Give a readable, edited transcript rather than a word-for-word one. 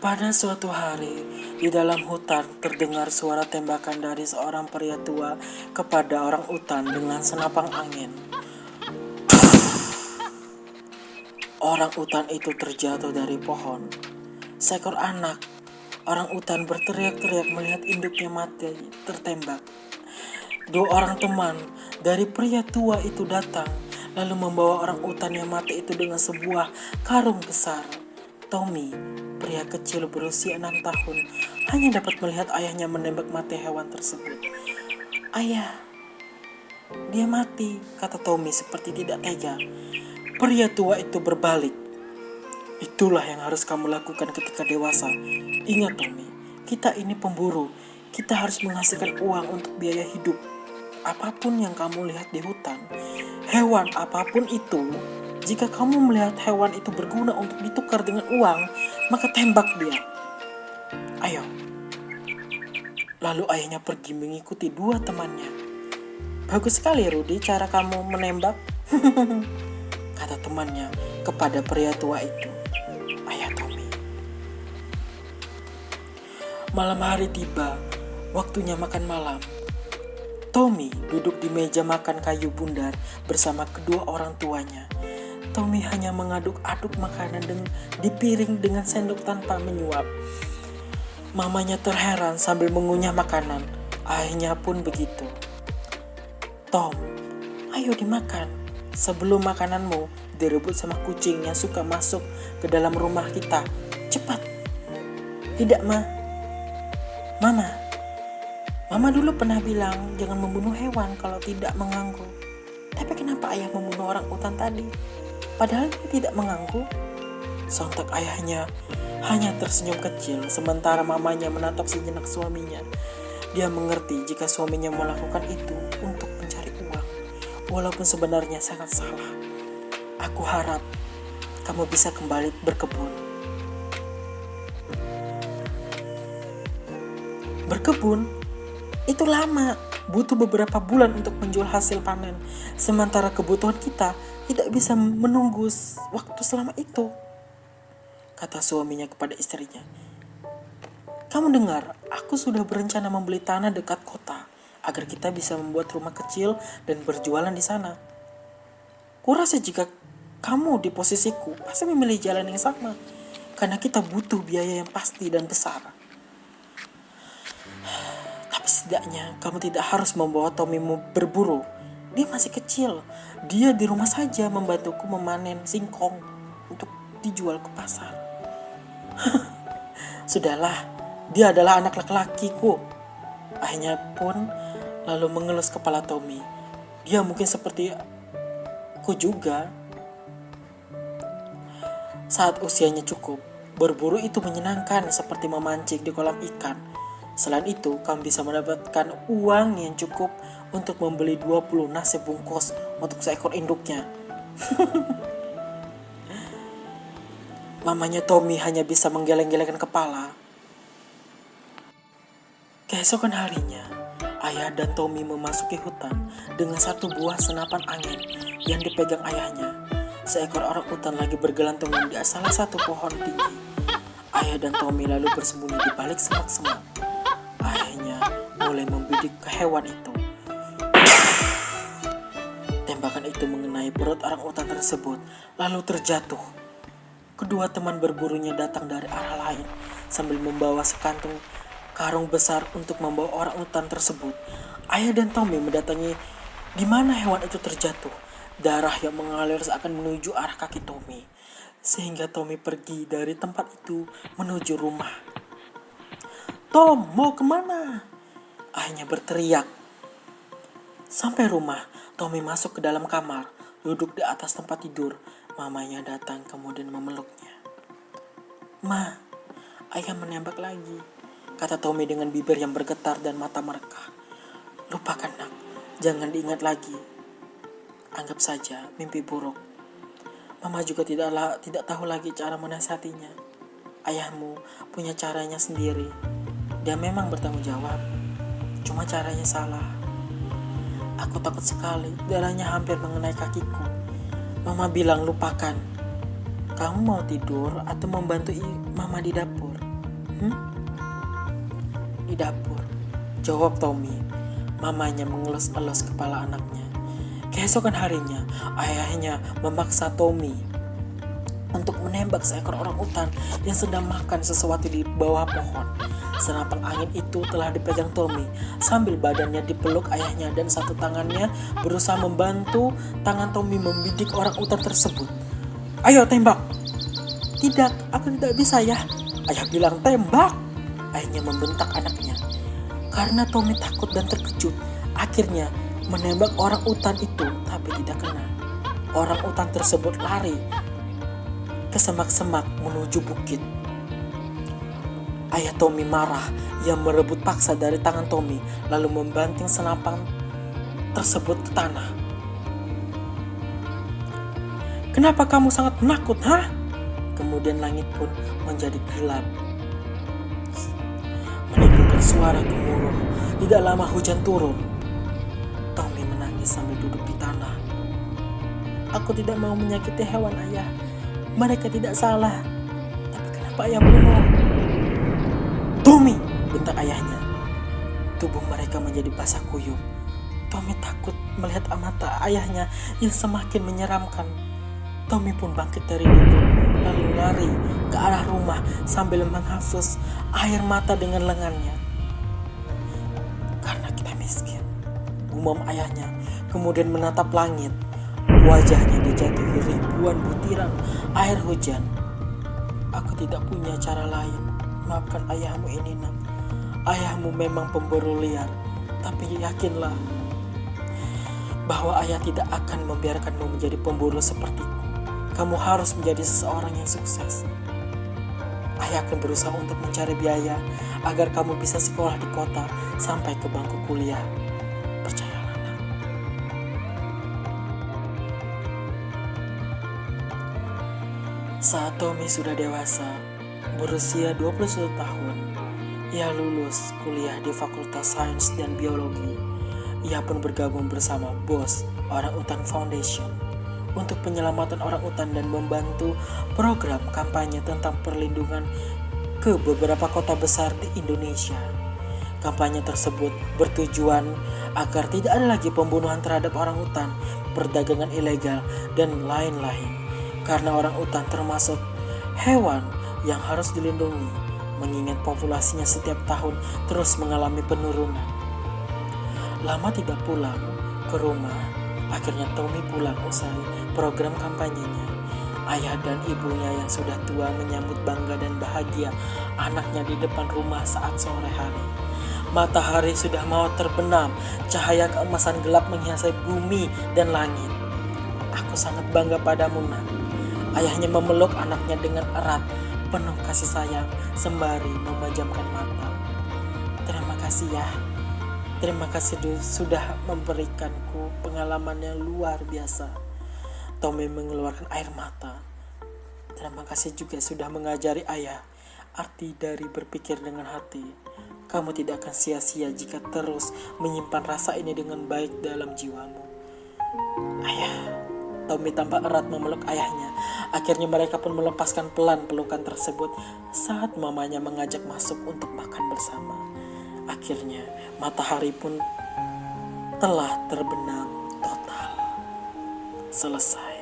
Pada suatu hari, di dalam hutan terdengar suara tembakan dari seorang pria tua kepada orang utan dengan senapang angin. Orang utan itu terjatuh dari pohon. Seekor anak orang utan berteriak-teriak melihat induknya mati tertembak. Dua orang teman dari pria tua itu datang, lalu membawa orang utan yang mati itu dengan sebuah karung besar. Tommy, pria kecil berusia 6 tahun, hanya dapat melihat ayahnya menembak mati hewan tersebut. "Ayah, dia mati," kata Tommy seperti tidak tega. Pria tua itu berbalik. "Itulah yang harus kamu lakukan ketika dewasa. Ingat Tommy, kita ini pemburu. Kita harus menghasilkan uang untuk biaya hidup. Apapun yang kamu lihat di hutan, hewan apapun itu, jika kamu melihat hewan itu berguna untuk ditukar dengan uang, maka tembak dia. Ayo." Lalu ayahnya pergi mengikuti dua temannya. "Bagus sekali Rudy cara kamu menembak," kata temannya kepada pria tua itu, ayah Tommy. Malam hari tiba, waktunya makan malam. Tommy duduk di meja makan kayu bundar bersama kedua orang tuanya. Tommy hanya mengaduk-aduk makanan di piring dengan sendok tanpa menyuap. Mamanya terheran sambil mengunyah makanan. Ayahnya pun begitu. "Tom, ayo dimakan sebelum makananmu direbut sama kucing yang suka masuk ke dalam rumah kita. Cepat." "Tidak, Mama dulu pernah bilang jangan membunuh hewan kalau tidak mengganggu. Tapi kenapa ayah membunuh orang utan tadi? Padahal dia tidak mengganggu." Sontak ayahnya hanya tersenyum kecil sementara mamanya menatap sejenak suaminya. Dia mengerti jika suaminya melakukan itu untuk mencari uang, walaupun sebenarnya sangat salah. "Aku harap kamu bisa kembali berkebun." "Berkebun? Itu lama, butuh beberapa bulan untuk menjual hasil panen. Sementara kebutuhan kita tidak bisa menunggu waktu selama itu," kata suaminya kepada istrinya. "Kamu dengar, aku sudah berencana membeli tanah dekat kota agar kita bisa membuat rumah kecil dan berjualan di sana. Kurasa jika kamu di posisiku pasti memilih jalan yang sama, karena kita butuh biaya yang pasti dan besar. Tapi setidaknya kamu tidak harus membawa Tommy berburu. Dia masih kecil. Dia di rumah saja membantuku memanen singkong untuk dijual ke pasar." "Sudahlah, dia adalah anak laki-lakiku." Ayahnya pun lalu mengelus kepala Tommy. "Dia mungkin seperti aku juga. Saat usianya cukup, berburu itu menyenangkan seperti memancing di kolam ikan. Selain itu, kamu bisa mendapatkan uang yang cukup untuk membeli 20 nasi bungkus untuk seekor induknya." Mamanya Tommy hanya bisa menggeleng-gelengkan kepala. Keesokan harinya, ayah dan Tommy memasuki hutan dengan satu buah senapan angin yang dipegang ayahnya. Seekor orang utan lagi bergelantungan di salah satu pohon tinggi. Ayah dan Tommy lalu bersembunyi di balik semak-semak. Ayahnya mulai membidik ke hewan itu. Tembakan itu mengenai perut orang utan tersebut, lalu terjatuh. Kedua teman berburunya datang dari arah lain sambil membawa sekantung karung besar untuk membawa orang utan tersebut. Ayah dan Tommy mendatangi di mana hewan itu terjatuh. Darah yang mengalir seakan menuju arah kaki Tommy, sehingga Tommy pergi dari tempat itu menuju rumah. "Tom, mau kemana?" ayahnya berteriak. Sampai rumah, Tommy masuk ke dalam kamar, duduk di atas tempat tidur. Mamanya datang kemudian memeluknya. "Ma, ayah menembak lagi," kata Tommy dengan bibir yang bergetar dan mata mereka. "Lupakan nak, jangan diingat lagi. Anggap saja mimpi buruk. Mama juga tidak tahu lagi cara menasihatinya. Ayahmu punya caranya sendiri. Dia memang bertanggung jawab, cuma caranya salah. Aku takut sekali, darahnya hampir mengenai kakiku. Mama bilang lupakan. Kamu mau tidur atau membantu mama di dapur?" Di dapur, jawab Tommy. Mamanya mengelus-elus kepala anaknya. Keesokan harinya, ayahnya memaksa Tommy untuk menembak seekor orang utan yang sedang makan sesuatu di bawah pohon. Senapan angin itu telah dipegang Tommy sambil badannya dipeluk ayahnya dan satu tangannya berusaha membantu tangan Tommy membidik orang utan tersebut. Ayo tembak. Tidak, aku tidak bisa ya. Ayah bilang tembak. Ayahnya membentak anaknya. Karena Tommy takut dan terkejut, akhirnya menembak orang utan itu tapi tidak kena. Orang utan tersebut lari ke semak-semak menuju bukit. Ayah Tommy marah. Ia merebut paksa dari tangan Tommy lalu membanting senapan tersebut ke tanah. Kenapa kamu sangat penakut, ha? Kemudian langit pun menjadi gelap. Menimbulkan suara gemuruh. Tidak lama hujan turun. Tommy menangis sambil duduk di tanah. Aku tidak mau menyakiti hewan, ayah. Mereka tidak salah. Tapi kenapa ayah bunuh? Tommy, bentak ayahnya. Tubuh mereka menjadi basah kuyup. Tommy takut melihat mata ayahnya yang semakin menyeramkan. Tommy pun bangkit dari duduk, lalu lari ke arah rumah sambil menghapus air mata dengan lengannya. Karena kita miskin, gumam ayahnya, kemudian menatap langit. Wajahnya dijatuhi ribuan butiran air hujan. Aku tidak punya cara lain. Maafkan ayahmu ini, nak. Ayahmu memang pemburu liar, tapi yakinlah bahwa ayah tidak akan membiarkanmu menjadi pemburu sepertiku. Kamu harus menjadi seseorang yang sukses. Ayah akan berusaha untuk mencari biaya agar kamu bisa sekolah di kota sampai ke bangku kuliah. Percayalah, nak. Saat Tommy sudah dewasa, berusia 21 tahun, ia lulus kuliah di Fakultas Sains dan Biologi. Ia pun bergabung bersama BOS Orang Utan Foundation untuk penyelamatan orang utan dan membantu program kampanye tentang perlindungan ke beberapa kota besar di Indonesia. Kampanye tersebut bertujuan agar tidak ada lagi pembunuhan terhadap orang utan, perdagangan ilegal, dan lain-lain. Karena orang utan termasuk hewan yang harus dilindungi, mengingat populasinya setiap tahun terus mengalami penurunan. Lama tidak pulang ke rumah, akhirnya Tommy pulang usai program kampanyenya. Ayah dan ibunya yang sudah tua menyambut bangga dan bahagia anaknya di depan rumah saat sore hari. Matahari sudah mau terbenam, cahaya keemasan gelap menghiasi bumi dan langit. Aku sangat bangga padamu, nak. Ayahnya memeluk anaknya dengan erat, penuh kasih sayang, sembari memejamkan mata. Terima kasih ya. Terima kasih sudah memberikanku pengalaman yang luar biasa. Tommy mengeluarkan air mata. Terima kasih juga sudah mengajari ayah arti dari berpikir dengan hati. Kamu tidak akan sia-sia jika terus menyimpan rasa ini dengan baik dalam jiwamu. Ayah. Tommy tampak erat memeluk ayahnya. Akhirnya mereka pun melepaskan pelan pelukan tersebut saat mamanya mengajak masuk untuk makan bersama. Akhirnya matahari pun telah terbenam total. Selesai.